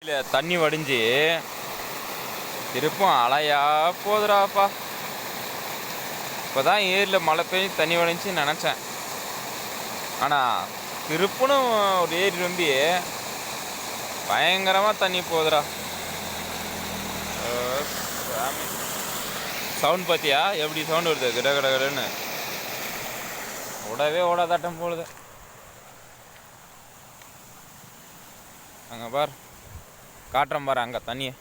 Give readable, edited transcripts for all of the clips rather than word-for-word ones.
இல்லை தண்ணி வடிஞ்சு திருப்பும் அலையா போதுடாப்பா. இப்போ தான் ஏரியில் மழை பெய்ஞ்சு தண்ணி வடிஞ்சுன்னு நினச்சேன். ஆனால் திருப்புன்னு ஒரு ஏரி ரொம்ப பயங்கரமாக தண்ணி போகுதுடா. சவுண்ட் பார்த்தியா எப்படி சவுண்ட் வருது? கிட கிட கடன்னு ஓடவே ஓடாதாட்டம் போடுது. அங்கே பார், காட்டுறேன் பாரு அங்கே தண்ணியை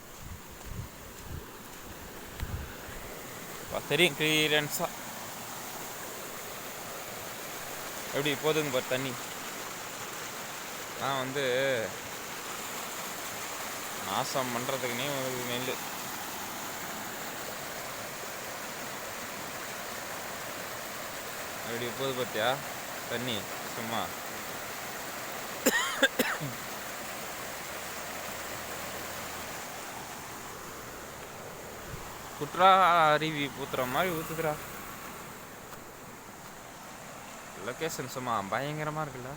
தெரியும் கிளியரன்ஸாக எப்படி போதுங்க பார் தண்ணி. நான் நாசம் பண்ணுறதுக்குனே ஒரு நெல் எப்படி போது பார்த்தியா தண்ணி சும்மா. குற்றா அருவி ஊத்துற மாதிரி ஊத்துதுடா. லொக்கேஷன் சும்மா பயங்கரமாக இருக்குல்ல.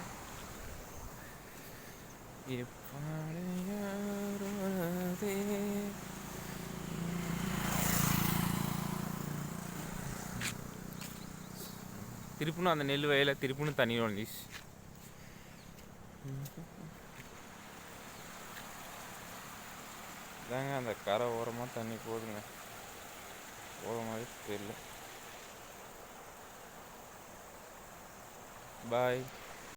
திருப்புன்னு அந்த நெல் வயல திருப்புன்னு தண்ணி வந்துச்சு. இதாங்க அந்த கரை ஓரமாக தண்ணி போகுதுங்க. போகிற மாதிரி தெரியல. பாய்.